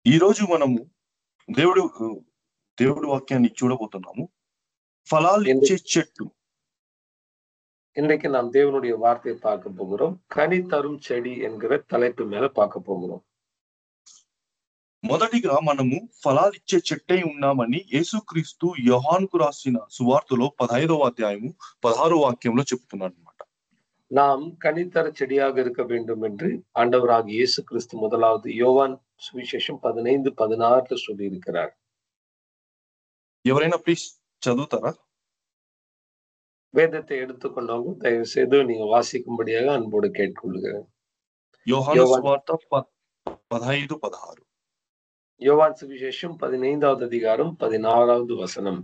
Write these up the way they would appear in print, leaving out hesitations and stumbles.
ఈ రోజు మనము దేవుడు దేవుడి వాక్యాన్ని చూడబోతున్నాము. ఫలాలు ఇచ్చే చెట్టు. இன்றைக்கு நாம் தேவனுடைய வார்த்தையை பார்க்க போகிறோம். கனி தரும் செடி என்கிற தலைப்பு மேல பார்க்க போகிறோம். మొదటిగా మనము ఫలాలిచ్చే చెట్టై ఉన్నామని యేసుక్రీస్తు యోహానుకు రాసిన సువార్తలో 15వ అధ్యాయము 16వ వాక్యంలో చెప్తున్నాడు అన్నమాట. நாம் கனித்தர செடியாக இருக்க வேண்டும் என்று ஆண்டவராகிய இயேசு கிறிஸ்து முதலாவது யோவான் சுவிசேஷம் 15:16 சொல்லி இருக்கிறார். ఎవరైనా ప్లీజ్ చదువుతారా? வேதத்தை எடுத்துக்கொண்டவங்க தயவு செய்து நீங்க வாசிக்கும்படியாக அன்போடு கேட்டுக்கொள்கிறேன். యోహాను సువార్త 15:16. யோவான் சுவிசேஷம் 15வது அதிகாரம் 16வது வசனம்.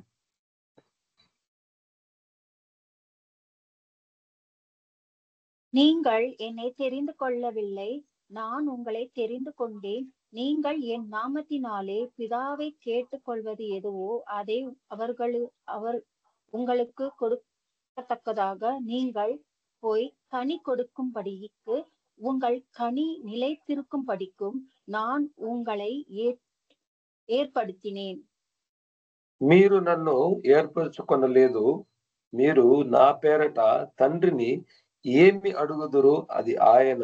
நீங்கள் என்னை தெரிந்து கொள்ளவில்லை, நான் உங்களை தெரிந்து கொண்டேன். நீங்கள் என் நாமத்தினாலே பிதாவை கேட்டுக்கொள்வது எதுவோ அதை அவர் உங்களுக்கு கொடுக்கத்தக்கதாக நீங்கள் போய் கனி கொடுக்கும்படிக்கு உங்கள் கனி நிலைத்திருக்கும்படிக்கும் நான் உங்களை ఏర్పడితినేన్. మీరు నన్ను ఏర్పరచుకొనలేదు, మీరు నా పేరట తండ్రిని ఏమి అడుగుదురో అది ఆయన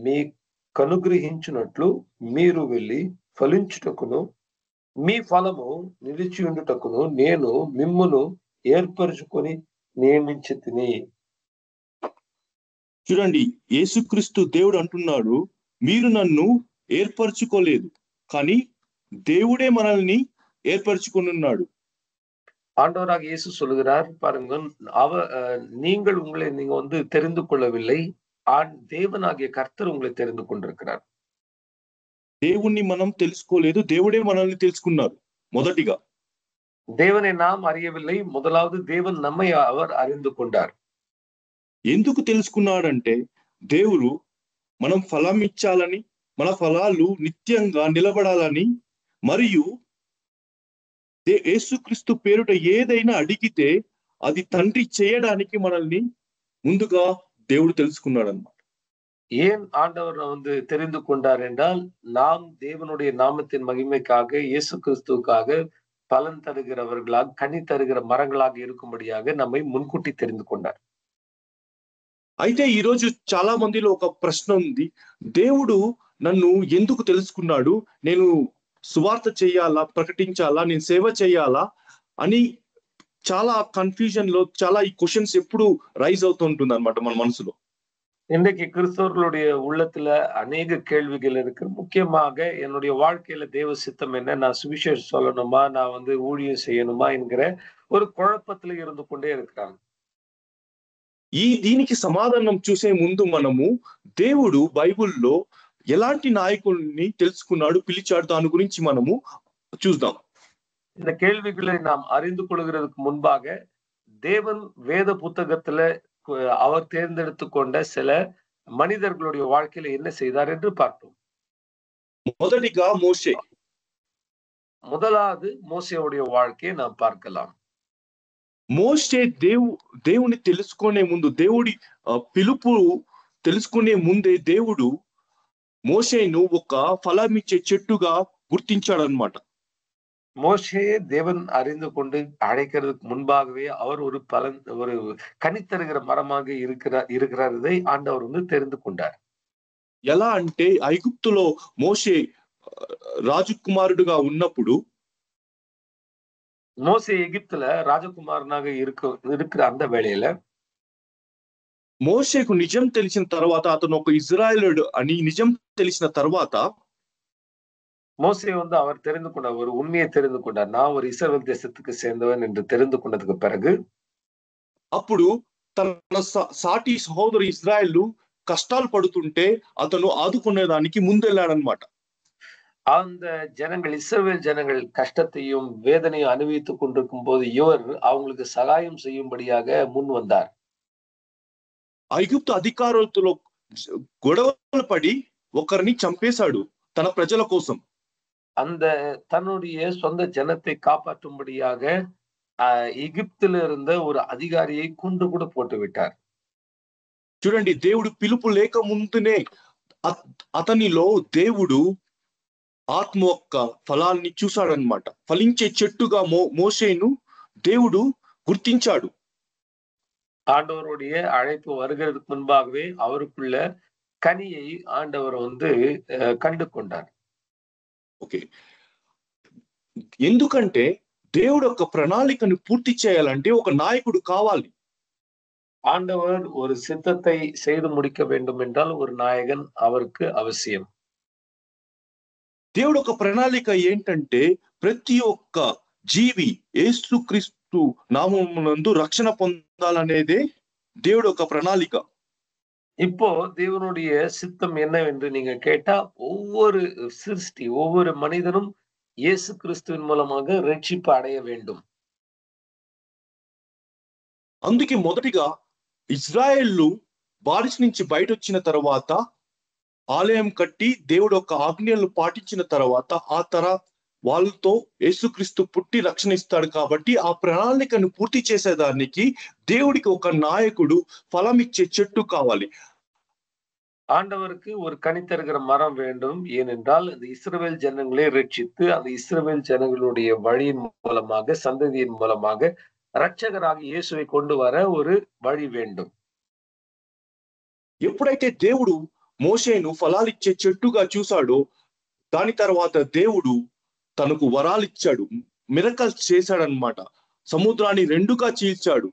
మీ కనుగ్రహించినట్లు మీరు వెళ్ళి ఫలించుటకును మీ ఫలము నిలిచి ఉండుటకును నేను మిమ్మును ఏర్పరచుకొని నియమించితిని. చూడండి, యేసుక్రీస్తు దేవుడు అంటున్నాడు, మీరు నన్ను ఏర్పరచుకోలేదు, కానీ దేవుడే మనల్ని ఏర్పరచుకొనున్నాడు. ஆண்டவராக இயேசு சொல்லுகிறார், பாருங்க, நீங்கள் உங்களை நீங்க தெரிந்து கொள்ளவில்லை, தேவனாகிய கர்த்தர் உங்களை தெரிந்து கொண்டிருக்கிறார். దేవుణ్ణి మనం తెలుసుకోలేదు, దేవుడే మనల్ని తెలుసుకున్నారు. మొదటిగా தேவனை நாம் அறியவில்லை, முதலாவது தேவன் நம்மை அவர் அறிந்து கொண்டார். ఎందుకు తెలుసుకున్నాడంటే దేవుడు మనం ఫలం ఇచ్చాలని, మన ఫలాలు నిత్యంగా నిలబడాలని, మరియు యేసుక్రీస్తు పేరుట ఏదైనా అడిగితే అది తండ్రి చేయడానికి మనల్ని ముందుగా దేవుడు తెలుసుకున్నాడు అన్నమాట. ஏன் ஆண்டவர் தெரிந்து கொண்டார் என்றால், நாம் தேவனுடைய நாமத்தின் மகிமைக்காக இயேசு கிறிஸ்துவுக்காக பலன் தருகிறவர்களாக, கனி தருகிற மரங்களாக இருக்கும்படியாக நம்மை முன்கூட்டி தெரிந்து கொண்டார். అయితే ఈ రోజు చాలా మందిలో ఒక ప్రశ్న ఉంది, దేవుడు నన్ను ఎందుకు తెలుసుకున్నాడు, నేను సువార్త చేయాలా, ప్రకటించాలా, నేను సేవ చేయాలా అని చాలా కన్ఫ్యూజన్ లో, చాలా ఈ క్వశ్చన్స్ ఎప్పుడు రైజ్ అవుతూ ఉంటుంది అన్నమాట మన మనసులో. இன்றைக்கு கிறிஸ்தவர்களுடைய உள்ளத்துல அநேக கேள்விகள் இருக்கு. முக்கியமாக என்னுடைய வாழ்க்கையில தேவ சித்தம் என்ன, நான் சுவிசேஷம் சொல்லணுமா, நான் ஊழியம் செய்யணுமா என்கிற ஒரு குழப்பத்துல இருந்து கொண்டே இருக்கிறாங்க. దీనికి సమాధానం చూసే ముందు మనము దేవుడు బైబిల్లో ఎలాంటి నాయకుల్ని తెలుసుకున్నాడు, పిలిచాడు, దాని గురించి మనము చూద్దాం. இந்த கேள்விகளை நாம் அறிந்து கொள்கிறதுக்கு முன்பாக தேவன் வேத புத்தகத்துல அவர் தேர்ந்தெடுத்து கொண்ட சில மனிதர்களுடைய வாழ்க்கையில என்ன செய்தார் என்று பார்ப்போம். మొదటిగా మోషే. முதலாவது மோசேவுடைய வாழ்க்கையை நாம் பார்க்கலாம். మోషే దేవుని తెలుసుకునే ముందు, దేవుడి పిలుపు తెలుసుకునే ముందే దేవుడు మోషేను ఒక ఫలమిచ్చే చెట్టుగా గుర్తించాడనమాట. மோசேயை தேவன் அறிந்து கொண்டு அழைக்கிறதுக்கு முன்பாகவே அவர் ஒரு கனி தருகிற மரமாக இருக்கிறதை ஆண்டவர் தெரிந்து கொண்டார். ఎలా అంటే ఐగుప్తులో మోషే రాజకుమారుడుగా ఉన్నప్పుడు, மோசே எகிப்துல ராஜகுமாரனாக இருக்கிற அந்த வேளையில మోషేకు నిజం తెలిసిన తర్వాత, అతను ఒక ఇజ్రాయేలుడు అని నిజం తెలిసిన తర్వాత, மோசே அவர் தெரிந்து கொண்டார், ஒரு உண்மையை தெரிந்து கொண்டார். நான் ஒரு இஸ்ரவேல் தேசத்துக்கு சேர்ந்தவன் என்று தெரிந்து கொண்டதுக்கு பிறகு అప్పుడు తన సాటి సహోదరు ఇజ్రాయేలు కష్టాలు పడుతుంటే అతను ఆదుకునేదానికి ముందెళ్ళాడనమాట. அந்த ஜனங்கள், இஸ்ரவேல் ஜனங்கள் கஷ்டத்தையும் வேதனையும் அனுபவித்துக் கொண்டிருக்கும் போது இவர் அவங்களுக்கு சகாயம் செய்யும்படியாக முன் வந்தார். ఐగుప్తు అధికారులతో గొడవలు పడి ఒకరిని చంపేశాడు తన ప్రజల కోసం. அந்த தன்னுடைய சொந்த ஜனத்தை காப்பாற்றும்படியாக எகிப்தில் இருந்த ஒரு அதிகாரியை கொண்டு கூட போட்டு விட்டார். చూడండి, దేవుడు పిలుపు లేక ముందునే అతనిలో దేవుడు ఆత్మ యొక్క ఫలాల్ని చూశాడనమాట. ఫలించే చెట్టుగా మోషేను దేవుడు గుర్తించాడు. ஆண்டவருடைய அழைப்பு வருகிறதுக்கு முன்பாகவே அவருக்குள்ள கனியை ஆண்டவர் வந்து கண்டு கொண்டார். ఓకే. ఎందుకంటే దేవుడు యొక్క ప్రణాళికను పూర్తి చేయాలంటే ఒక నాయకుడు కావాలి. ஆண்டவர் ஒரு சித்தத்தை செய்து முடிக்க வேண்டும் என்றால் ஒரு நாயகன் அவருக்கு அவசியம். దేవుడు ఒక ప్రణాళిక ఏంటంటే ప్రతి ఒక్క జీవి యేసుక్రీస్తు నామమునందు రక్షణ పొందాలనేదే దేవుడు ఒక ప్రణాళిక. இப்போ தேவனுடைய சித்தம் என்னவென்று நீங்க கேட்டா, ஒவ்வொரு சிருஷ்டி, ஒவ்வொரு மனிதனும் இயேசு கிறிஸ்துவின் மூலமாக ரட்சிப்பு அடைய வேண்டும். అందుకే మొదటిగా ఇజ్రాయేలు బారిస్ నుంచి బయట వచ్చిన తర్వాత ఆలయం కట్టి దేవుడు యొక్క ఆజ్ఞలను పాటించిన తర్వాత వాళ్ళతో యేసుక్రీస్తు పుట్టి రక్షణ ఇస్తాడు. కాబట్టి ఆ ప్రణాళికను పూర్తి చేసేదానికి దేవుడికి ఒక నాయకుడు, ఫలం ఇచ్చే చెట్టు కావాలి. ஆண்டவருக்கு ஒரு கனி தருகிற மரம் வேண்டும். ஏனென்றால் அந்த இஸ்ரவேல் ஜனங்களை ரட்சித்து அந்த இஸ்ரவேல் ஜனங்களுடைய வழியின் மூலமாக, சந்ததியின் மூலமாக ரட்சகராக இயேசுவை கொண்டு வர ஒரு வழி வேண்டும். ఎప్పుడైతే దేవుడు మోషేను ఫలాలిచ్చే చెట్టుగా చూశాడో దాని తర్వాత దేవుడు తనకు వరాలు ఇచ్చాడు, మిరకల్స్ చేశాడనమాట. సముద్రాన్ని రెండుగా చీల్చాడు.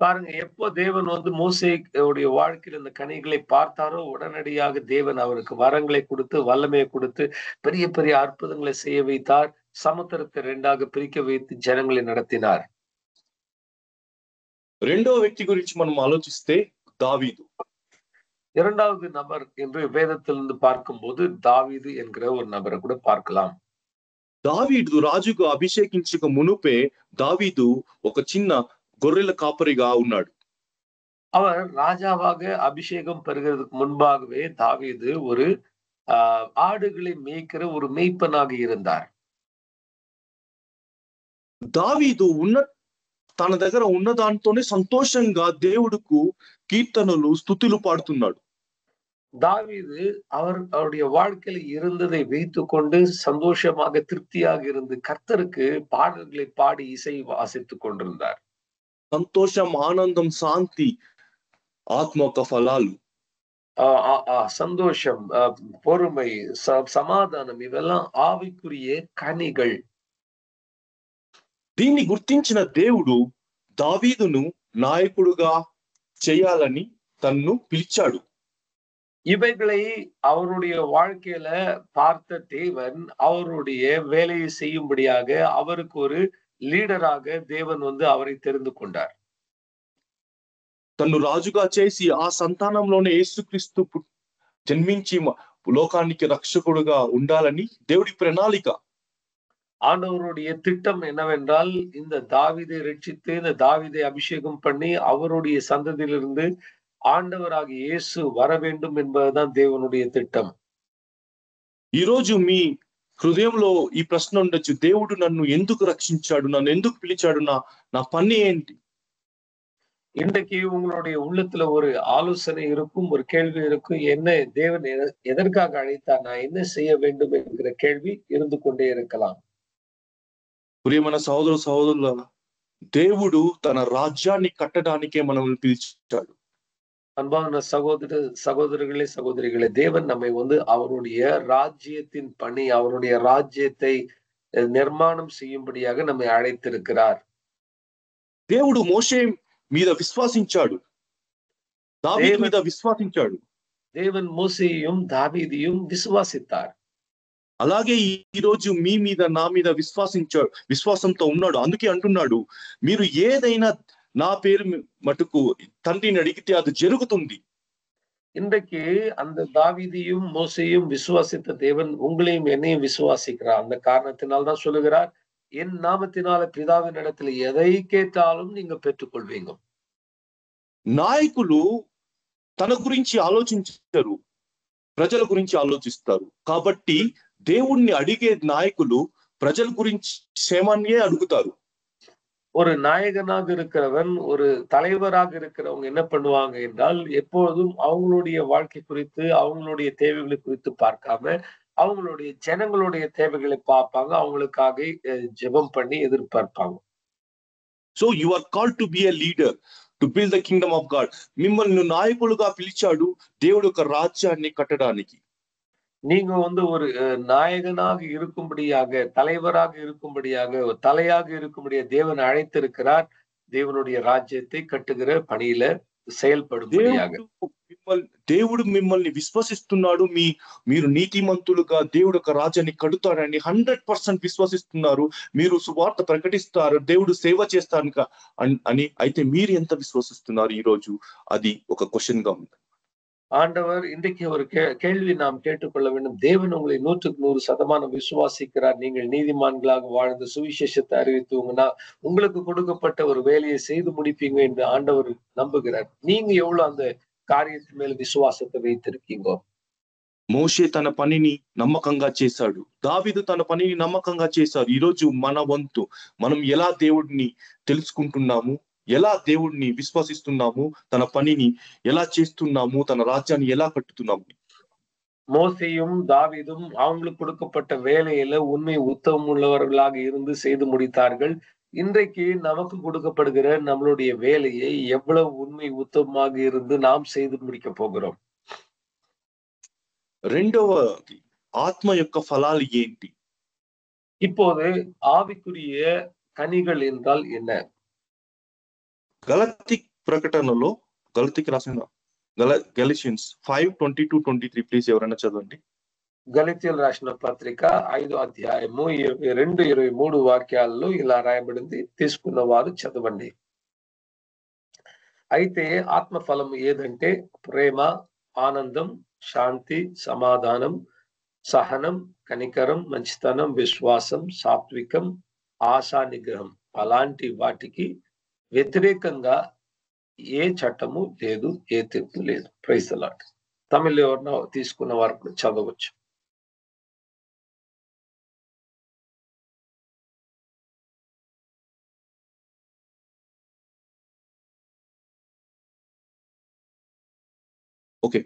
பாருங்க, எப்போ தேவன் வந்து மோசேயுடைய வாழ்க்கையில் இந்த கனிகளை பார்த்தாரோ உடனடியாக தேவன் அவருக்கு வரங்களை கொடுத்து, வல்லமையை கொடுத்து, பெரிய பெரிய அற்புதங்களை செய்ய வைத்தார். சமுத்திரத்தை ரெண்டாக பிரிக்க வைத்து ஜனங்களை நடத்தினார். రెండో వ్యక్తి గురించి మనం ఆలోచిస్తే దావీదు. இரண்டாவது நபர் என்று வேதத்திலிருந்து பார்க்கும்போது தாவீது என்கிற ஒரு நபரை கூட பார்க்கலாம். దావీదు రాజుగా అభిషేకించక మునుపే దావీదు ఒక చిన్న గొర్రెల కాపరిగా ఉన్నాడు. அவர் ராஜாவாக அபிஷேகம் பெறுகிறதுக்கு முன்பாகவே தாவீது ஒரு ஆடுகளை மேய்க்கிற ஒரு மேய்ப்பனாக இருந்தார். దావీదు తన దగ్గర ఉన్న దాంతోనే సంతోషంగా దేవుడుకు కీర్తనలు, స్తుతులు పాడుతున్నాడు. தாவீது அவருடைய வாழ்க்கையில் இருந்ததை வைத்துக் கொண்டு சந்தோஷமாக, திருப்தியாக இருந்து கர்த்தருக்கு பாடல்களை பாடி இசை வாசித்துக் கொண்டிருந்தார். సంతోషం, ఆనందం, శాంతి ఆత్మ యొక్క ఫలాలు. சந்தோஷம், பொறுமை, சமாதானம் ఇవెல்லாம் ఆవికురియ కనిகள். దీన్ని గుర్తించిన దేవుడు దావీదును నాయకుడుగా చేయాలని తన్ను పిలిచాడు. இவைகளை அவருடைய வாழ்க்கையில பார்த்த தேவன் அவருடைய வேலையை செய்யும்படியாக அவருக்கு ஒரு లీడరాக தேவன் வந்து அவரை தெரிந்து கொண்டார். తన్ను రాజుగా చేసి ఆ సంతానంలోనే యేసుక్రీస్తు జన్మించి లోకానికి రక్షకుడుగా ఉండాలని దేవుడి ప్రణాళిక. ஆண்டவருடைய திட்டம் என்னவென்றால், இந்த தாவீதை ரட்சித்து, இந்த தாவீதை அபிஷேகம் பண்ணி அவருடைய சந்ததியிலிருந்து ஆண்டவராக இயேசு வர வேண்டும் என்பதுதான் தேவனுடைய திட்டம். ఈ రోజు మీ హృదయంలో ఈ ప్రశ్న ఉండొచ్చు, దేవుడు నన్ను ఎందుకు రక్షించాడు, నన్ను ఎందుకు పిలిచాడు, నా పని ఏంటి? இன்றைக்கு உங்களுடைய உள்ளத்துல ஒரு ஆலோசனை இருக்கும், ஒரு கேள்வி இருக்கும். என்ன தேவன் எதற்காக அழைத்தார், நான் என்ன செய்ய வேண்டும் என்கிற கேள்வி இருந்து கொண்டே இருக்கலாம். ప్రియమైన సహోదరుల, దేవుడు తన రాజ్యాన్ని కట్టడానికే మనల్ని పిలిచాడు. அன்பான சகோதரர்களே, சகோதரிகளே, தேவன் நம்மை வந்து அவருடைய ராஜ்யத்தின் பணி, அவருடைய ராஜ்யத்தை நிர்மாணம் செய்யும்படியாக நம்மை அழைத்திருக்கிறார். దేవుడు మోషే మీద విశ్వాసించాడు, దావీదు మీద విశ్వాసించాడు. தேவன் மோசேயையும் தாவீதையும் விசுவாசித்தார். అలాగే ఈ రోజు మీ మీద, నా మీద విశ్వాసంతో ఉన్నాడు. అందుకే అంటున్నాడు, మీరు ఏదైనా నా పేరు మటుకు తండ్రిని అడిగితే అది జరుగుతుంది. இன்றைக்கு அந்த தாவீதையும் மோசேயும் விசுவாசித்த தேவன் உங்களையும் என்னையும் விசுவாசிக்கிறார். அந்த காரணத்தினால்தான் சொல்லுகிறார், என் நாமத்தினால பிதாவின் இடத்துல எதை கேட்டாலும் நீங்க பெற்றுக்கொள்வீங்க. నాయకులు తన గురించి ఆలోచించరు, ప్రజల గురించి ఆలోచిస్తారు. కాబట్టి దేవుణ్ణి అడిగే నాయకులు ప్రజల గురించి క్షేమాన్నే అడుగుతారు. ஒரு நாயகனாக இருக்கிறவன், ஒரு தலைவராக இருக்கிறவங்க என்ன பண்ணுவாங்க என்றால், எப்போதும் அவங்களுடைய வாழ்க்கை குறித்து, அவங்களுடைய தேவைகளை குறித்து பார்க்காம அவங்களுடைய ஜனங்களுடைய தேவைகளை பார்ப்பாங்க, அவங்களுக்காக ஜெபம் பண்ணி எதிர்பார்ப்பாங்க. So you are called to be a leader, to build the kingdom of God. మిమ్మల్ని నాయకులుగా పిలిచాడు దేవుడు యొక్క రాజ్యాన్ని కట్టడానికి. நீங்க வந்து ஒரு நாயகனாக இருக்கும்படியாக, தலைவராக இருக்கும்படியாக, தலையாக இருக்கும்படியாக தேவன் அழைத்திருக்கிறார். தேவனுடைய ராஜ்யத்தை கட்டுகிற பணியில செயல்படும்படியாக. దేవుడు మిమ్మల్ని విశ్వసిస్తున్నాడు. మీరు నీతిమంతులుగా దేవుడు యొక్క రాజ్యాన్ని కడుతాడని 100% విశ్వసిస్తున్నారు. మీరు సువార్త ప్రకటిస్తారు, దేవుడు సేవ చేస్తాను అని. అయితే మీరు ఎంత విశ్వసిస్తున్నారు ఈ రోజు? అది ఒక క్వశ్చన్ గా ఉంది. ஆண்டவர் இன்றைக்கு ஒரு கேள்வி நாம் கேட்டுக்கொள்ள வேண்டும். தேவன் உங்களை 100% விசுவாசிக்கிறார். நீங்கள் நீதிமான்களாக வாழ்ந்து சுவிசேஷத்தை அறிவித்துவங்கன்னா உங்களுக்கு கொடுக்கப்பட்ட ஒரு வேலையை செய்து முடிப்பீங்க என்று ஆண்டவர் நம்புகிறார். நீங்க எவ்வளவு அந்த కార్యத்து మీద విశ్వాసத்தை வைத்திருக்கீங்க? మోషే తన పనిని నమ్మకంగా చేశాడు. దావీదు తన పనిని నమ్మకంగా చేశారు. ఈ రోజు మన వంతు మనం ఎలా దేవుడిని తెలుసుకుంటున్నాము, ఎలా దేవుడిని విశ్వసిస్తున్నాము, తన పనిని ఎలా చేస్తున్నాము, తన రాజ్యాన్ని ఎలా కట్టుతున్నాము. மோசேயும் தாவீதும் அவங்களுக்கு கொடுக்கப்பட்ட வேலையில உண்மை உத்தமம் உள்ளவர்களாக இருந்து செய்து முடித்தார்கள். இன்றைக்கு நமக்கு கொடுக்கப்படுகிற நம்மளுடைய வேலையை எவ்வளவு உண்மை உத்தமமாக இருந்து நாம் செய்து முடிக்க போகிறோம். రెండవది ఆత్మ యొక్క ఫలాలు ఏంటి? இப்போது ஆவிக்குரிய கனிகள் என்றால் என்ன? గలతీ ప్రకటనలో, గలతీకి రాసిన గెలిషియన్స్ 5:22-23 ప్లీజ్ ఎవరైనా చదవండి. గలతీయులకు రాసిన పత్రిక 5వ అధ్యాయము 22-23 వాక్యాల్లో ఇలా రాయబడింది. తీసుకున్న వారు చదవండి. అయితే ఆత్మఫలం ఏదంటే ప్రేమ, ఆనందం, శాంతి, సమాధానం, సహనం, కనికరం, మంచితనం, విశ్వాసం, సాత్వికం, ఆశా నిగ్రహం. అలాంటి వాటికి వ్యతిరేకంగా ఏ చట్టము లేదు, ఏ తీర్పు లేదు. Praise the lord. తమిళ్లో ఎవరన్నా తీసుకున్న వారు చదవచ్చు. ఓకే.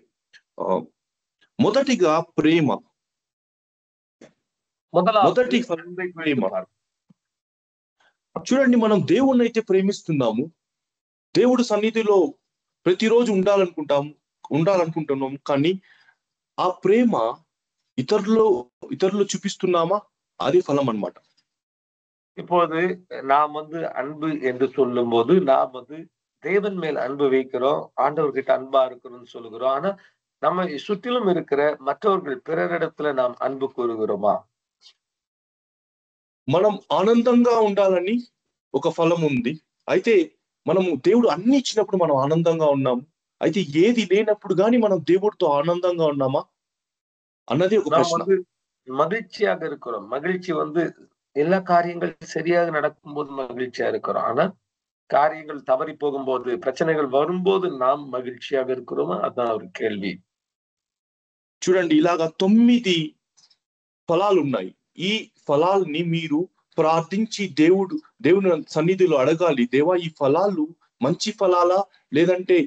మొదటిగా ప్రేమ. మొదటి ప్రేమ. చూడండి, మనం దేవుణ్ణి అయితే ప్రేమిస్తున్నాము, దేవుడు సన్నిధిలో ప్రతిరోజు ఉండాలనుకుంటున్నాము. కానీ ఆ ప్రేమ ఇతరులు చూపిస్తున్నామా? అది ఫలం అన్నమాట. இப்போது நாம் அன்பு என்று சொல்லும் போது நாம் தேவன் மேல் அன்பு வைக்கிறோம், ஆண்டவர்கிட்ட அன்பா இருக்கிறோம்னு சொல்லுகிறோம். ஆனா நம்ம சுற்றிலும் இருக்கிற மற்றவர்கள் பிறரிடத்துல நாம் அன்பு கூறுகிறோமா? మనం ఆనందంగా ఉండాలని ఒక ఫలం ఉంది. అయితే మనము దేవుడు అన్ని ఇచ్చినప్పుడు మనం ఆనందంగా ఉన్నాము. అయితే ఏది లేనప్పుడు గాని మనం దేవుడితో ఆనందంగా ఉన్నామా అన్నది ఒక ప్రశ్న. மகிழ்ச்சியாக இருக்கிறோம். மகிழ்ச்சி எல்லா காரியங்கள் சரியாக நடக்கும்போது மகிழ்ச்சியா இருக்கிறோம். ஆனா காரியங்கள் தவறி போகும்போது, பிரச்சனைகள் வரும்போது நாம் மகிழ்ச்சியாக இருக்கிறோமா? அதான் ஒரு கேள்வி. చూడండి, ఇలాగా 9 ఫలాలు ఉన్నాయి. ఈ ఫలాల్ని మీరు ప్రార్థించి దేవుని సన్నిధిలో అడగాలి. దేవా, ఈ ఫలాలు మంచి ఫలాలా లేదంటే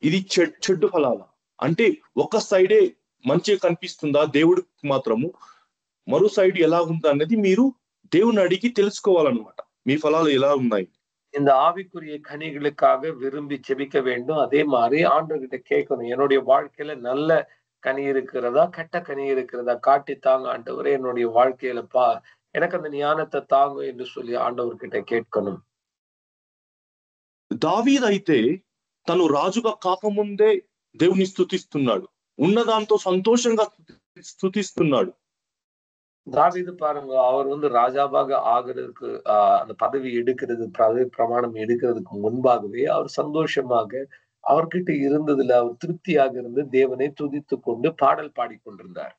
ఇది చెడ్డు ఫలాలా? అంటే ఒక సైడే మంచిగా కనిపిస్తుందా దేవుడికి మాత్రము, మరో సైడ్ ఎలా ఉందా అనేది మీరు దేవుని అడిగి తెలుసుకోవాలన్నమాట. మీ ఫలాలు ఎలా ఉన్నాయి? இந்த ஆவிக்குரிய கனிகளுக்காக விரும்பி ஜெபிக்க வேண்டும். அதே மாதிரி ஆண்டவர்கிட்ட கேட்கணும், என்னுடைய வாழ்க்கையில நல்ல கனி இருக்கிறதா, கெட்ட கனி இருக்கிறதா, காட்டி தாங்க ஆண்டவரே, என்னுடைய வாழ்க்கையில எனக்கு அந்த ஞானத்தை தாங்க என்று சொல்லி ஆண்டவர்கிட்ட கேட்கணும். దావీదు అయితే తను రాజుగా కాకముందే దేవుని స్తుతిస్తున్నాడు, ఉన్నదాంతో సంతోషంగా స్తుతిస్తున్నాడు. தாவீது பாருங்க, அவர் ராஜாவாக ஆகிறதுக்கு அந்த பதவி எடுக்கிறது, பதவி பிரமாணம் எடுக்கிறதுக்கு முன்பாகவே அவர் சந்தோஷமாக அவர்கிட்ட இருந்ததுல அவர் திருப்தியாக இருந்து தேவனை துதித்து கொண்டு பாடல் பாடிக்கொண்டிருந்தார்.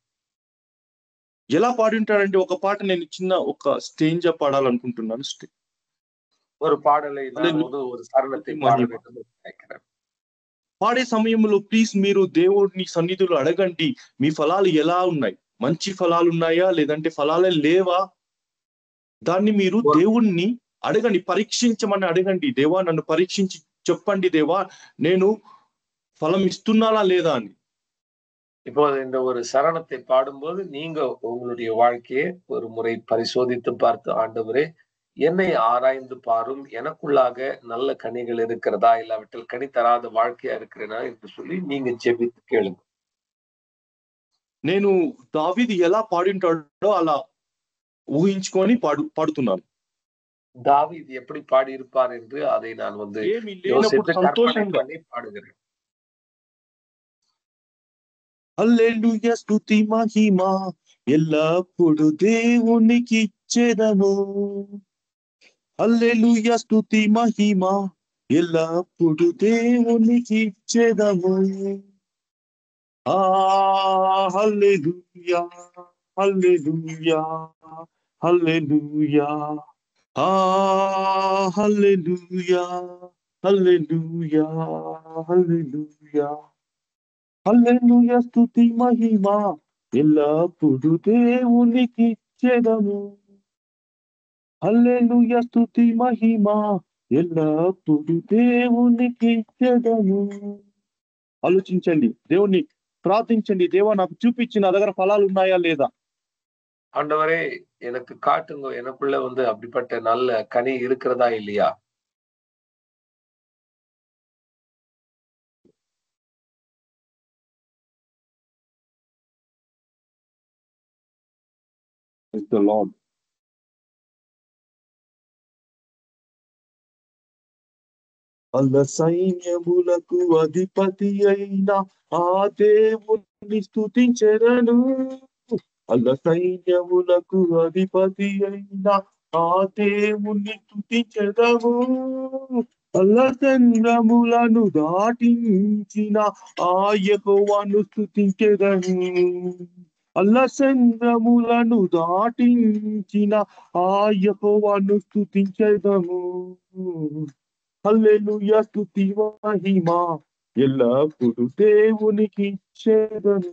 ఎలా పాడింటాడంటే, ఒక పాట నేను ఒక స్టేంజ్ పాడాలనుకుంటున్నాను. ஒரு பாடலை ஒரு சரணத்தை பாட வேண்டும் நினைக்கிறேன். పాడే సమయంలో ప్లీజ్ మీరు దేవుడిని సన్నిధిలో అడగండి, మీ ఫలాలు ఎలా ఉన్నాయి, మంచి ఫలాలు ఉన్నాయా లేదంటే ఫలాలే లేవా? దాన్ని మీరు దేవుణ్ణి అడగండి, పరీక్షించమని అడగండి. దేవా, నన్ను పరీక్షించి చెప్పండి దేవా, నేను ఫలం ఇస్తున్నానా లేదా అని. இப்போ இந்த ஒரு சரணத்தை பாடும்போது நீங்க உங்களுடைய வாழ்க்கையை ஒரு முறை பரிசோதித்து பார்த்து, ஆண்டவரே என்னை ஆராய்ந்து பாரும், எனக்குள்ளாக நல்ல கனிகள் இருக்கிறதா, இல்லாவிட்டால் கனி தராத வாழ்க்கையா இருக்கிறேனா என்று சொல்லி நீங்க ஜெபித்து கேளுங்க. నేను దావీదు ఎలా పాడింటాడో అలా ఊహించుకొని పాడుతున్నాను. தாவீது எப்படி பாடியிருப்பார் என்று அதை நான் ఏమి లేనప్పుడు யோசித்து கற்பனை సంతోషంగా பண்ணி பாடுகிறேன். హల్లెలూయా స్తుతి మహిమ ఎల్లప్పుడు దేవునికి ఇచ్చెదము. హల్లెలూయా స్తుతి మహిమ ఎల్లప్పుడు దేవునికి ఇచ్చెదము. ఆ హల్లెలూయా హల్లెలూయా హల్లెలూయా ఆ హల్లెలూయా హల్లెలూయా హల్లెలూయా హల్లెలూయా స్తుతి మహిమ ఎల్లప్పుడు దేవునికి ఇచ్చెదము. హల్లెలూయా స్తుతి మహిమ ఎల్లప్పుడు దేవునికి ఇచ్చెదము. ఆలోచించండి, దేవుణ్ణి ప్రార్థించండి, దేవా నాకు చూపించి నా దగ్గర ఫలాలు ఉన్నాయా లేదా. ஆண்டவரே எனக்கு காட்டுங்க, எனக்குள்ள அப்படிப்பட்ட நல்ல கனி இருக்கிறதா இல்லையா? Praise the Lord. అల్ల సైన్యములకు అధిపతి అయిన ఆ దేవుని స్తుతించెదను. అల్ల సైన్యములకు అధిపతి అయిన ఆ దేవుని స్తుతించెదము. అల్ల సంద్రములను దాటించిన ఆ యెహోవాను స్తుతించెదను. అల్ల సంద్రములను దాటించిన ఆ యెహోవాను స్తుతించెదము. హల్లెలూయా స్తుతి మహిమ ఎల్లప్పుడు దేవునికి ఇచ్చెదను.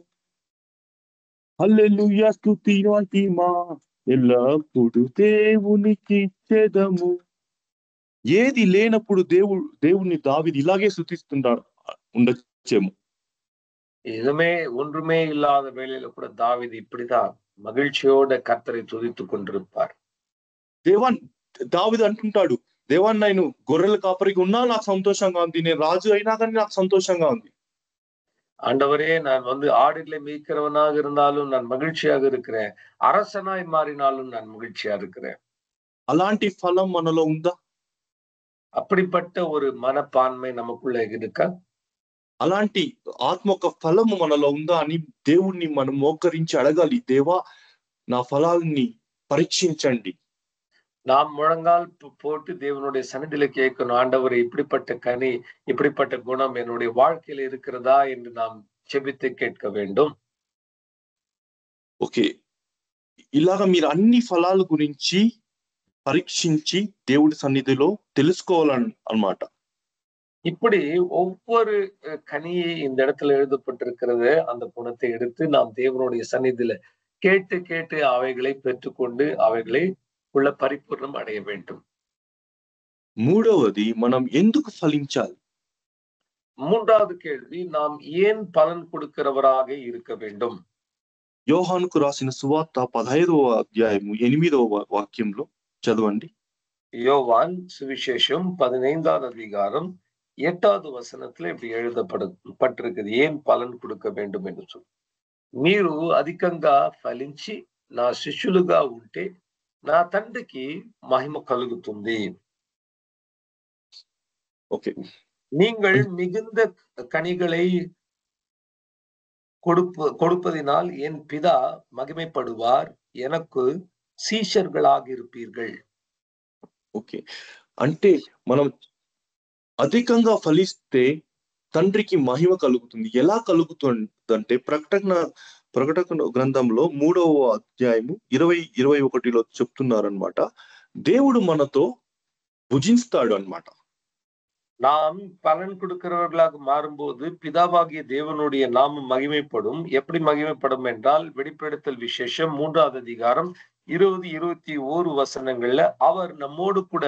హల్లెలూయా స్తుతి మహిమ ఎల్లప్పుడు దేవునికి ఇచ్చెదము. ఏది లేనప్పుడు దేవుణ్ణి దావీదు ఇలాగే స్తుతిస్తున్నాడు ఉండొచ్చేమో. எதுவுமே ஒன்றுமே இல்லாத வேளையில கூட தாவீது இப்படிதான் மகிழ்ச்சியோட கர்த்தரை துதித்துக் கொண்டிருப்பார். దావీదు అంటుంటాడు, దేవా నేను గొర్రెల కాపరికి ఉన్నా నాకు సంతోషంగా ఉంది, నేను రాజు అయినా కానీ నాకు సంతోషంగా ఉంది. ஆண்டவரே நான் ஆடுகளை மேய்க்கிறவனாக இருந்தாலும் நான் மகிழ்ச்சியாக இருக்கிறேன், அரசனாய் மாறினாலும் நான் மகிழ்ச்சியா இருக்கிறேன். అలాంటి ఫలం మనలో ఉందా? அப்படிப்பட்ட ஒரு மனப்பான்மை நமக்குள்ள இருக்கா? అలాంటి ఆత్మ యొక్క ఫలము మనలో ఉందా అని దేవుణ్ణి మనం మోకరించి అడగాలి, దేవా నా ఫలాల్ని పరీక్షించండి. நாம் முழங்கால் போட்டு தேவனுடைய சன்னிதியில கேட்கணும், ஆண்டவரே இப்படிப்பட்ட கனி, இப்படிப்பட்ட குணம் என்னுடைய வாழ்க்கையில இருக்கிறதா என்று நாம் ஜெபித்து கேட்க வேண்டும். ఓకే, ఇలాగ మీరు అన్ని ఫలాల గురించి పరీక్షించి దేవుడి సన్నిధిలో తెలుసుకోవాలన్నమాట. இப்படி ஒவ்வொரு கனியை இந்த இடத்துல எழுதப்பட்டிருக்கிறது, அந்த குணத்தை எடுத்து நாம் தேவனுடைய சந்நிதியில கேட்டு கேட்டு அவைகளை பெற்றுக்கொண்டு அவைகளை உள்ள பரிபூர்ணம் அடைய வேண்டும். మూడవది, మనం ఎందుకు ఫలించాలి? மூன்றாவது கேள்வி, நாம் ஏன் பலன் கொடுக்கிறவராக இருக்க வேண்டும்? యోహానుకు రాసిన సువార్త 15వ అధ్యాయము 8వ వాక్యంలో చదవండి. யோவான் சுவிசேஷம் 15வது அதிகாரம் 8வது వచనத்துல இப்படி எழுதப்பட்டிருக்குது, ఏం పలన్ கொடுக்க வேண்டும் என்று சொல்லி. మీరు అధికంగా ఫలించి నా శిష్యులుగా ఉంటే నా తండ్రికి మహిమ కలుగుతుంది. ఓకే, நீங்கள் மிகுந்த கனிகளை கொடுப்பதினால் என் பிதா மகிமைப்படுவார், எனக்கு சீஷர்களாக இருப்பீர்கள். ఓకే, అంటే మనం అధికంగా ఫలిస్తే తండ్రికి మహిమ కలుగుతుంది. ఎలా కలుగుతుందంటే ప్రకటన గ్రంథంలో 3వ అధ్యాయము 20-21లో చెప్తున్నారనమాట. దేవుడు మనతో భుజిస్తాడు అన్నమాట. நாம் பலன் கொடுக்கிறவர்களாக மாறும்போது பிதாவாகிய தேவனுடைய நாமம் மகிமைப்படும். எப்படி மகிமைப்படும் என்றால், வெளிப்படுத்தல் விசேஷம் 3வது அதிகாரம் 20-21 வசனங்கள்ல அவர் நம்மோடு கூட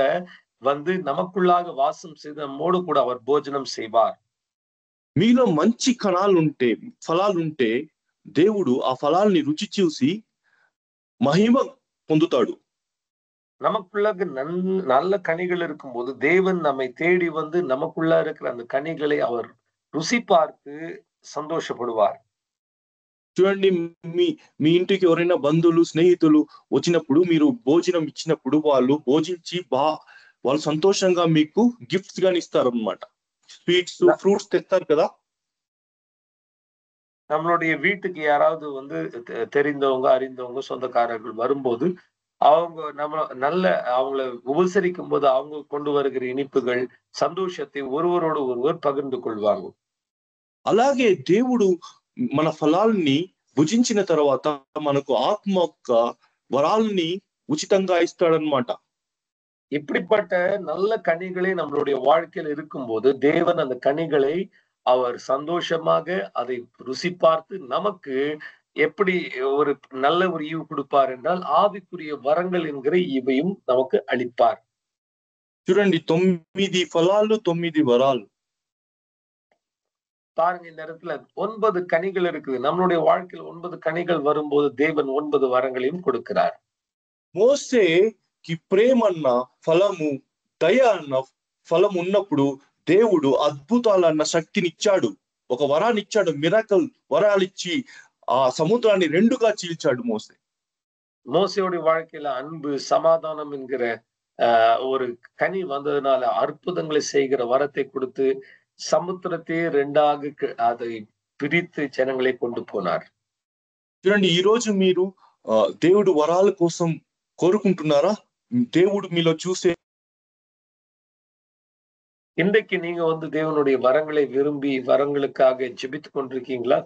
நமக்குள்ளாக வாசம் செய்து நம்மோடு கூட அவர் போஜனம் செய்வார். మీలో మంచి కణాలుంటే, ఫలాలుంటే దేవుడు ఆ ఫలాల్ని ருచి చూసి மகிம பொந்துத்தாடு. நமக்குள்ள நல்ல கனிகள் இருக்கும்போது தேவன் நம்மை தேடி வந்து நமக்குள்ள இருக்கிற அந்த கனிகளை அவர் ருசி பார்த்து సంతోషపడువారు. చూడండి, మీ ఇంటికి ఎవరైనా బంధువులు, స్నేహితులు వచ్చినప్పుడు మీరు భోజనం ఇచ్చినప్పుడు వాళ్ళు భోజించి వాళ్ళు సంతోషంగా మీకు గిఫ్ట్స్ గాని ఇస్తారన్నమాట. స్వీట్స్, ఫ్రూట్స్ తెస్తారు కదా. நம்மளுடைய வீட்டுக்கு யாராவது வந்து தெரிந்தவங்க, அறிந்தவங்க, சொந்தக்காரர்கள் வரும்போது அவங்க அவங்கள உபசரிக்கும் போது அவங்க கொண்டு வருகிற இனிப்புகள், సంతోషத்தை ஒருவரோடு ஒருவர் పகிర్ந்து கொள்வாங்க. అలాగే దేవుడు మన ఫలాల్ని భుజించిన తర్వాత మనకు ఆత్మ యొక్క వరాల్ని ఉచితంగా ఇస్తాడన్నమాట. இப்படிப்பட்ட நல்ல கனிகளே நம்மளுடைய வாழ்க்கையில் இருக்கும்போது தேவன் அந்த கனிகளை அவர் சந்தோஷமாக அதை ருசி பார்த்து நமக்கு எப்படி ஒரு நல்ல ஒரு ஈவு கொடுப்பார் என்றால் ஆவிக்குரிய வரங்கள் என்கிற ஈவையும் நமக்கு அளிப்பார். చూడండి, 9 ఫలాలు 9 వరాలు. பாருங்க, இந்த இடத்துல 9 கனிகள் இருக்குது. நம்மளுடைய வாழ்க்கையில் 9 கனிகள் வரும்போது தேவன் 9 வரங்களையும் கொடுக்கிறார். మోసేకి ప్రేమ అన్న ఫలము, దయ అన్న ఫలం ఉన్నప్పుడు దేవుడు అద్భుతాలన్న శక్తినిచ్చాడు. ఒక వరాన్ని ఇచ్చాడు. మిరాకల్ వరాలిచ్చి ఆ సముద్రాన్ని రెండుగా చీల్చాడు మోసే. மோசேயோட வாழ்க்கையில அன்பு, சமாதானம் என்கிற ஒரு கனி வந்ததுனால அற்புதங்களை செய்கிற வரத்தை கொடுத்து సముద్రத்தை రెండాக அதை பிரித்து జనங்களை கொண்டு போனார். చూడండి, ఈ రోజు మీరు దేవుడు వరాల కోసం కోరుకుంటున్నారా? దేవుడు మీలో చూసే இன்றைக்கு நீங்க வந்து தேவனுடைய வரங்களை விரும்பி வரங்களுக்காக ஜெபித்துக் கொண்டிருக்கீங்களா?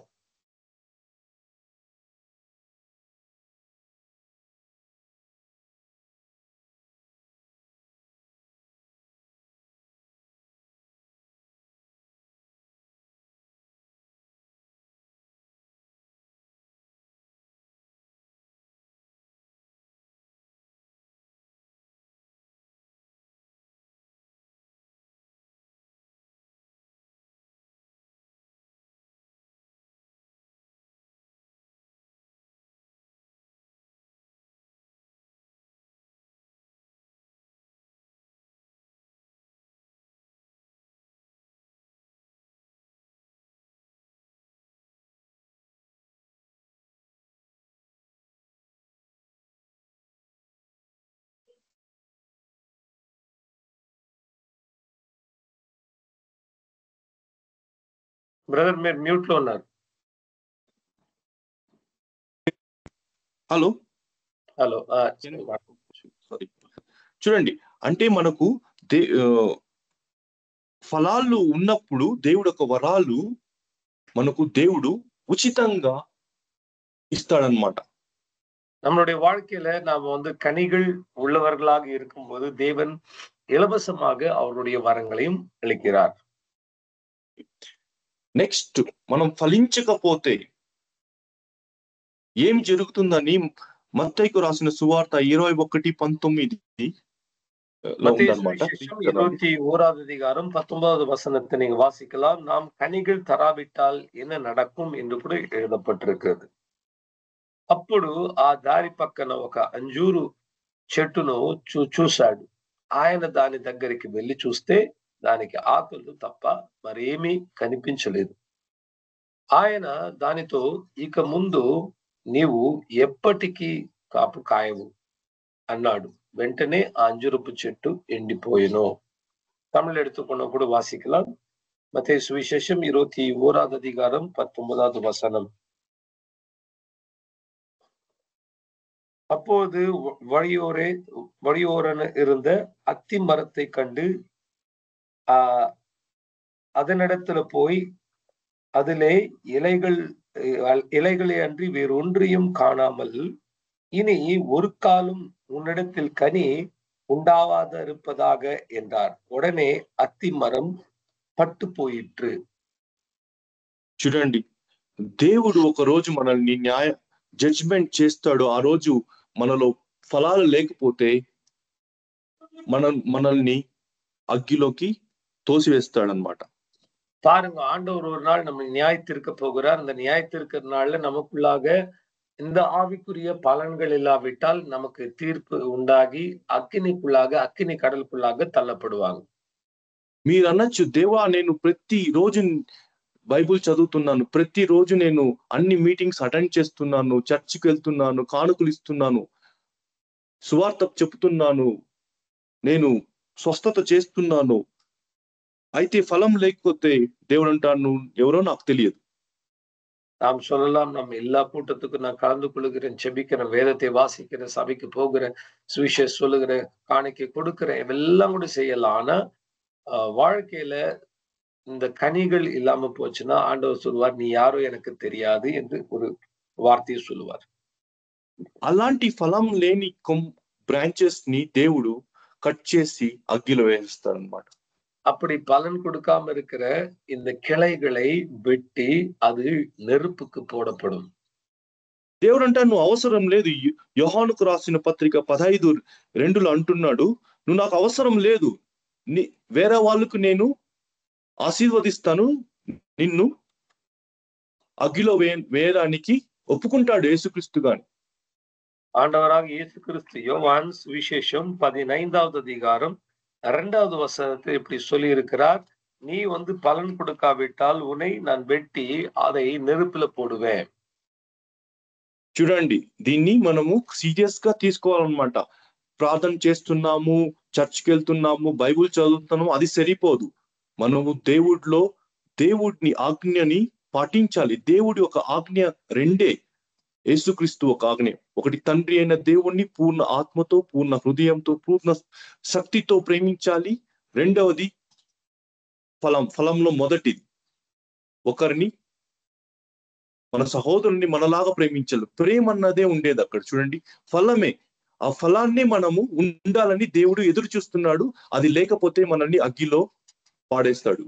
బ్రదర్ మీరు మ్యూట్ లో ఉన్నారు. Hello hello sorry. చూడండి, అంటే మనకు ఫలాలు ఉన్నప్పుడు దేవుడు ఒక వరాలు మనకు దేవుడు ఉచితంగా ఇస్తాడనమాట. நம்மளுடைய வாழ்க்கையில நாம வந்து கனிகள் உள்ளவர்களாக இருக்கும்போது தேவன் இலவசமாக அவருடைய வரங்களையும் அளிக்கிறார். నెక్స్ట్, మనం ఫలించకపోతే ఏం జరుగుతుందని మత్తయికు రాసిన సువార్త 21:19 21வது அதிகாரம் 19வது வசனத்தை நீங்க வாசிக்கலாம். நாம் கனிகள் தராவிட்டால் என்ன நடக்கும் என்று கூட எழுதப்பட்டிருக்கிறது. అప్పుడు ఆ దారి పక్కన ఒక అంజూరు చెట్టును చూశాడు. ఆయన దాని దగ్గరికి వెళ్లి చూస్తే దానికి ఆకులు తప్ప మరేమీ కనిపించలేదు. ఆయన దానితో, ఇక ముందు నీవు ఎప్పటికీ కాపు కాయవు అన్నాడు. వెంటనే ఆ అంజూరపు చెట్టు ఎండిపోయెను. தமிழ் எடுத்துக்கொண்ட கூட வாசிக்கலாம். மத்தேயு சுவிசேஷம் 21வது அதிகாரம் 19வது வசனம். அப்போது வழியோரன இருந்த அத்தி மரத்தை கண்டு அதனிடத்துல போய் அதிலே இலைகளை அன்றி வேறொன்றையும் காணாமல், இனி ஒரு காலம் உன்னிடத்தில் கனி உண்டாவாத இருப்பதாக என்றார். உடனே అత్తి మరం పట్టు పోయిట్రు. చూడండి, దేవుడు ఒక రోజు మనల్ని జడ్జ్మెంట్ చేస్తాడు. ఆ రోజు మనలో ఫలాలు లేకపోతే మనల్ని అగ్గిలోకి తోసివేస్తాడనమాట. பாருங்க, ஆண்டவர் ஒரு நாள் நம்ம நியாயத்திருக்க போகிறார். அந்த நியாயத்திருக்கிற நாள்ல நமக்குள்ளாக இந்த ஆவிக்குரிய பலன்கள் இல்லாவிட்டால் நமக்கு தீர்ப்பு உண்டாகி அக்கினி கடலுக்குள்ளாக தள்ளப்படுவாங்க. మీరు అనొచ్చు, దేవా నేను ప్రతి రోజు బైబుల్ చదువుతున్నాను, ప్రతిరోజు నేను అన్ని మీటింగ్స్ అటెండ్ చేస్తున్నాను, చర్చికి వెళ్తున్నాను, కానుకలు ఇస్తున్నాను, సువార్త చెప్తున్నాను, నేను స్వస్థత చేస్తున్నాను, అయితే ఫలం లేకపోతే దేవుడు అంటాను ఎవరో నాకు తెలియదు. நாம் சொல்லலாம், நம்ம எல்லா கூட்டத்துக்கும் நான் கலந்து கொள்கிறேன், செபிக்கிறேன், வேதத்தை வாசிக்கிறேன், சபைக்கு போகிறேன், சுவிசேஷம் சொல்லுகிறேன், காணிக்கை கொடுக்கிறேன், இதெல்லாம் கூட செய்யலாம். ஆனா வாழ்க்கையில இந்த கனிகள் இல்லாம போச்சுன்னா ஆண்டவர் சொல்லுவார், நீ யாரோ எனக்கு தெரியாது என்று ஒரு வார்த்தையை சொல்லுவார். అలాంటి ఫలం లేని బ్రాంచెస్ ని దేవుడు కట్ చేసి అగ్గిలో వేస్తాడు అన్నమాట. அப்படி பலன் கொடுக்காம இருக்கிற இந்த கிளைகளை வெட்டி அது நெருப்புக்கு போடப்படும். దేవుడు అంటా నువ్వు అవసరం లేదు. యోహానుకు రాసిన పత్రిక 15:2 అంటున్నాడు, నువ్వు నాకు అవసరం లేదు, వేరే వాళ్ళకు నేను ఆశీర్వదిస్తాను, నిన్ను అగ్గిలో వేయడానికి ఒప్పుకుంటాడు యేసుక్రీస్తు గాని. ஆண்டவராக இயேசு கிறிஸ்து யோவான் சுவிசேஷம் 15வது அதிகாரம் 2வது வசனத்தில் இப்படி சொல்லி இருக்கிறார், நீ பலன் கொடுக்காவிட்டால் உன்னை நான் வெட்டி அதை நெருப்புல போடுவேன். చూడండి, దీన్ని మనము సీరియస్ గా తీసుకోవాలన్నమాట. ప్రార్థన చేస్తున్నాము, చర్చ్కి వెళ్తున్నాము, బైబుల్ చదువుతున్నాము, అది సరిపోదు. మనము దేవుడిని ఆజ్ఞని పాటించాలి. దేవుడి ఒక ఆజ్ఞ రెండే, యేసుక్రీస్తు ఒక ఆజ్ఞ. ఒకటి, తండ్రి అయిన దేవుణ్ణి పూర్ణ ఆత్మతో, పూర్ణ హృదయంతో, పూర్ణ శక్తితో ప్రేమించాలి. రెండవది ఫలంలో మొదటిది, ఒకరిని మన సహోదరుని మనలాగా ప్రేమించాలి. ప్రేమ అన్నదే ఉండేది అక్కడ. చూడండి, ఫలమే, ఆ ఫలాన్ని మనము ఉండాలని దేవుడు ఎదురు చూస్తున్నాడు. అది లేకపోతే మనల్ని అగ్గిలో పాడేస్తాడు.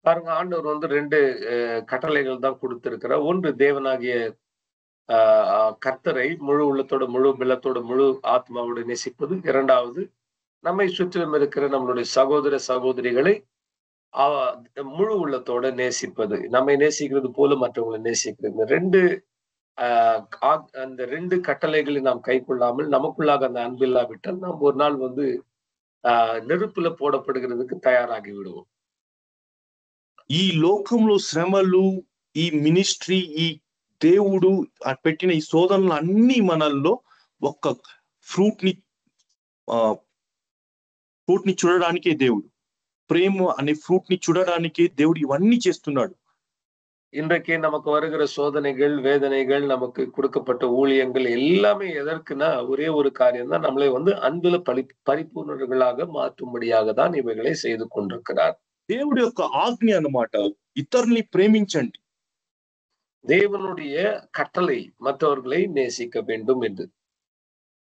பாருங்க, ஆண்டவர் 2 கட்டளைகள் தான் கொடுத்திருக்கிறார். ஒன்று, தேவனாகிய கர்த்தரை முழு உள்ளத்தோட, முழு பலத்தோட, முழு ஆத்மாவோடு நேசிப்பது. இரண்டாவது, நம்மை சுற்றிலும் இருக்கிற நம்மளுடைய சகோதர சகோதரிகளை முழு உள்ளத்தோட நேசிப்பது. நம்மை நேசிக்கிறது போல மற்றவங்களை நேசிக்கிறது. அந்த 2 கட்டளைகளை நாம் கை கொள்ளாமல் நமக்குள்ளாக அந்த அன்பில்லாவிட்டால் நாம் ஒரு நாள் நெருப்புல போடப்படுகிறதுக்கு தயாராகி விடுவோம். ఈ లోకంలో శ్రమలు, ఈ మినిస్ట్రీ, ఈ దేవుడు పెట్టిన ఈ శోధనలు అన్ని మనల్లో ఒక్క ఫ్రూట్ ని చూడడానికే దేవుడు, ప్రేమ అనే ఫ్రూట్ ని చూడడానికే దేవుడు ఇవన్నీ చేస్తున్నాడు. இன்றைக்கு நமக்கு வருகிற சோதனைகள், வேதனைகள், நமக்கு கொடுக்கப்பட்ட ஊழியங்கள் எல்லாமே எதற்குன்னா ஒரே ஒரு காரியம் தான், நம்மளை அன்புல பரிபூர்ணர்களாக மாற்றும்படியாக தான் இவைகளை செய்து கொண்டிருக்கிறார். దేవుడి యొక్క ఆజ్ఞ అన్నమాట, ఇతరుల్ని ప్రేమించండి. దేవునుடைய కట్టளை మற்றவர்களை நேசிக்க வேண்டும் என்று.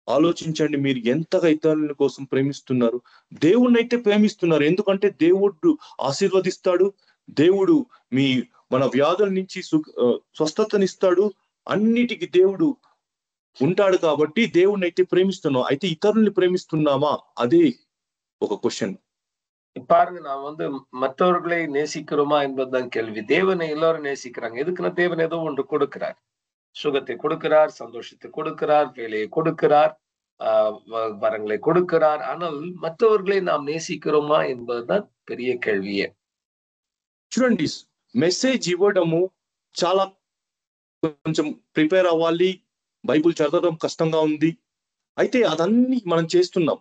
ఆలోచించండి, మీరు ఎంతగా ఇతరుల కోసం ప్రేమిస్తున్నారు. దేవుణ్ణి అయితే ప్రేమిస్తున్నారు, ఎందుకంటే దేవుడు ఆశీర్వదిస్తాడు, దేవుడు మన వ్యాధుల నుంచి స్వస్థతనిస్తాడు, అన్నిటికీ దేవుడు ఉంటాడు. కాబట్టి దేవుణ్ణి అయితే ప్రేమిస్తున్నాం. అయితే ఇతరుల్ని ప్రేమిస్తున్నామా, అదే ఒక క్వశ్చన్. பாருங்க, நான் மற்றவர்களை நேசிக்கிறோமா என்பதுதான் கேள்வி. தேவனை எல்லாரும் நேசிக்கிறாங்க. எதுக்குன்னா தேவன் ஏதோ ஒன்று கொடுக்கிறார், சுகத்தை கொடுக்கிறார், சந்தோஷத்தை கொடுக்கிறார், வேலையை கொடுக்கிறார், வரங்களை கொடுக்கிறார். ஆனால் மற்றவர்களை நாம் நேசிக்கிறோமா என்பதுதான் பெரிய கேள்வியே. చూడండి, మెసేజ్ ఇవ్వడము చాలా కొంచెం ప్రిపేర్ అవ్వాలి, బైబుల్ చదవడం కష్టంగా ఉంది. అయితే అదన్నీ మనం చేస్తున్నాం.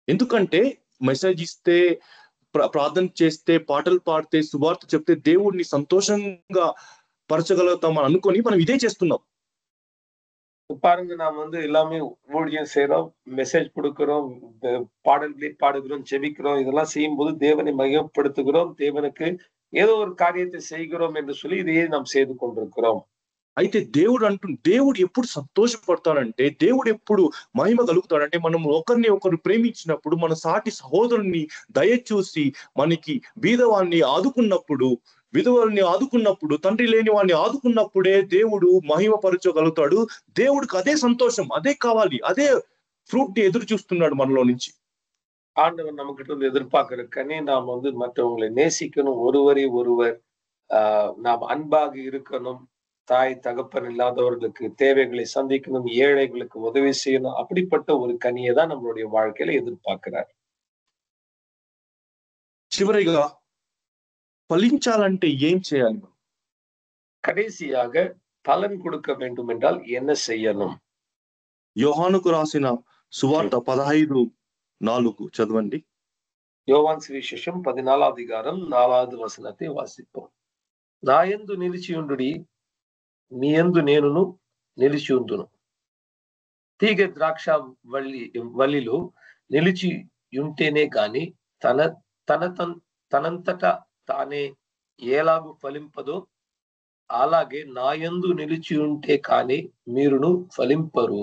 ఎందుకంటే మెసేజ్ ఇస్తే, ప్రార్థన చేస్తే, పాటలు పాడితే, సువార్త చెప్తే దేవుడిని సంతోషంగా పరచగలుగుతాం అని అనుకొని మనం ఇదే చేస్తున్నాం. பாருங்க, நாம் எல்லாமே ஊழியம் செய்யறோம், மெசேஜ் கொடுக்கிறோம், பாடல்களை பாடுகிறோம், ஜெபிக்கிறோம். இதெல்லாம் செய்யும் போது தேவனை மையப்படுத்துகிறோம், தேவனுக்கு ஏதோ ஒரு காரியத்தை செய்கிறோம் என்று சொல்லி இதையே நாம் செய்து கொண்டிருக்கிறோம். అయితే దేవుడు ఎప్పుడు సంతోషపడతాడంటే, దేవుడు ఎప్పుడు మహిమ కలుగుతాడంటే, మనం ఒకరిని ఒకరు ప్రేమించినప్పుడు, మన సాటి సహోదరుని దయచూసి మనకి బీదవాన్ని ఆదుకున్నప్పుడు, విధవల్ని ఆదుకున్నప్పుడు, తండ్రి లేని వాడిని ఆదుకున్నప్పుడే దేవుడు మహిమపరచగలుగుతాడు. దేవుడికి అదే సంతోషం, అదే కావాలి, అదే ఫ్రూట్ ని ఎదురు చూస్తున్నాడు మనలో నుంచి. ஆண்டவர் நம்ம கிட்ட இருந்து எதிர்பார்க்கிற கனி நாம் வந்து மற்றவங்களை நேசிக்கணும், ஒருவரை ஒருவர் நாம் அன்பாக இருக்கணும், தாய் தகப்பன் இல்லாதவர்களுக்கு தேவைகளை சந்திக்கணும், ஏழைகளுக்கு உதவி செய்யணும். அப்படிப்பட்ட ஒரு கனியை தான் நம்மளுடைய வாழ்க்கையில எதிர்பார்க்கிறார். చివరిగా ఫలించాలంటే ఏం చేయాలి? கடைசியாக பலன் கொடுக்க வேண்டும் என்றால் என்ன செய்யணும்? యోహానుకు రాసిన సువార్త 15:4 చదవండి. யோவான் சுவிசேஷம் 14வது அதிகாரம் 4வது వచనத்தை వాసిద్దాం. నాయందు నిలిచియుండుడి, మీయందు నేనును నిలిచియుందును. తీగ ద్రాక్ష వల్లిలో నిలిచి ఉంటేనే గాని తనంతట తానే ఎలాగు ఫలింపదో అలాగే నాయందు నిలిచి ఉంటే కానీ మీరును ఫలింపరు.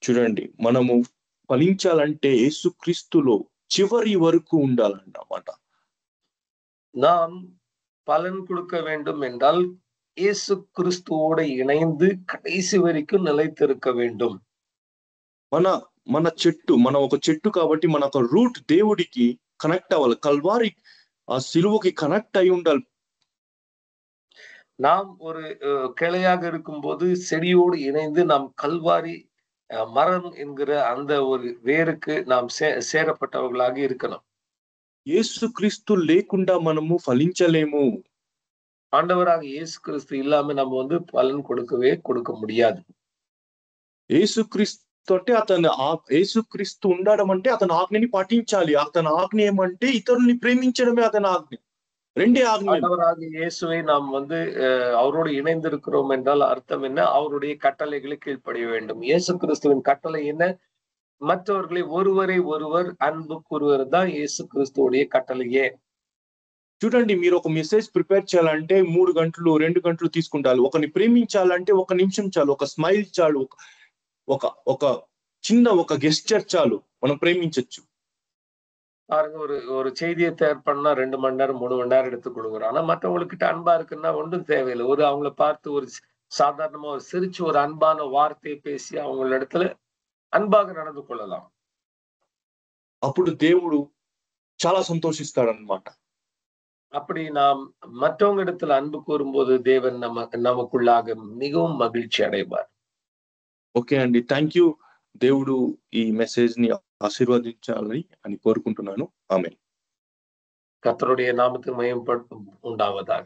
చూడండి, మనము ఫలించాలంటే యేసుక్రీస్తులో చివరి వరకు ఉండాలన్నమాట. நாம் பலன் கொடுக்க வேண்டும் என்றால் இயேசு கிறிஸ்துவோடு இணைந்து கடைசி வரைக்கும் நிலைத்திருக்க வேண்டும். మన చెట్టు, మనం ఒక చెట్టు కాబట్టి మన ఒక రూట్ దేవుడికి కనెక్ట్ అవ్వాలి. కల్వారి ఆ సిలువకి కనెక్ట్ అయి ఉండాలి. நாம் ஒரு கிளையாக இருக்கும்போது செடியோடு இணைந்து நாம் கல்வாரி மரம் என்கிற அந்த ஒரு வேருக்கு நாம் சேரப்பட்டவர்களாக இருக்கணும். యేసుక్రీస్తు లేకుండా మనము ఫలించలేము. ஆண்டவராக இயேசு கிறிஸ்து இல்லாம நம்ம வந்து பலன் கொடுக்க முடியாது. యేసుక్రీస్తు అంటే యేసుక్రీస్తు ఉండడం అంటే అతని ఆజ్ఞని పాటించాలి. అతని ఆజ్ఞ ఏమంటే ఇతరుల్ని ప్రేమించడమే అతని ఆజ్ఞ. రెండే ఆజ్ఞ. ஆண்டவராக இயேசுவை நாம் வந்து அவரோடு இணைந்து இருக்கிறோம் என்றால் அர்த்தம் என்ன? அவருடைய கட்டளைகளை கீழ்ப்படிய வேண்டும். இயேசு கிறிஸ்துவின் கட்டளை என்ன? மற்றவர்களை ஒருவரை ஒருவர் அன்பு கூறுவது தான் இயேசு கிறிஸ்துவுடைய கட்டளையே. చూడండి, మీరు ఒక మెసేజ్ ప్రిపేర్ చేయాలంటే 3 గంటలు 2 గంటలు తీసుకుంటారు. ఒకరిని ప్రేమించాలంటే 1 నిమిషం చాలు, ఒక స్మైల్ చాలు, ఒక చిన్న ఒక గెస్చర్ చాలు, మనం ప్రేమించొచ్చు. பாருங்க, ஒரு செய்தியை தயார் பண்ணா 2 மணி நேரம் 3 மணி நேரம் எடுத்துக் கொடுக்குறோம். ஆனா மற்றவங்ககிட்ட அன்பா இருக்குன்னா ஒன்றும் தேவையில்லை. அவங்கள பார்த்து ஒரு சாதாரணமா ஒரு சிரிச்சு ஒரு அன்பான வார்த்தையை பேசி அவங்கள இடத்துல அன்பாக நடந்து கொள்ளலாம். అప్పుడు దేవుడు చాలా సంతోషిస్తాడన్నమాట. அப்படி நாம் மற்றவங்க இடத்துல அன்பு கூறும்போது தேவன் நமக்குள்ளாக மிகவும் மகிழ்ச்சி அடைவார். ఓకే అండి, థ్యాంక్ యూ. దేవుడు ఈ మెసేజ్ ని ఆశీర్వదించాలని అని కోరుకుంటున్నాను. ఆమేన్. கர்த்தருடைய நாமத்துக்கு மகிமை உண்டாவதாக.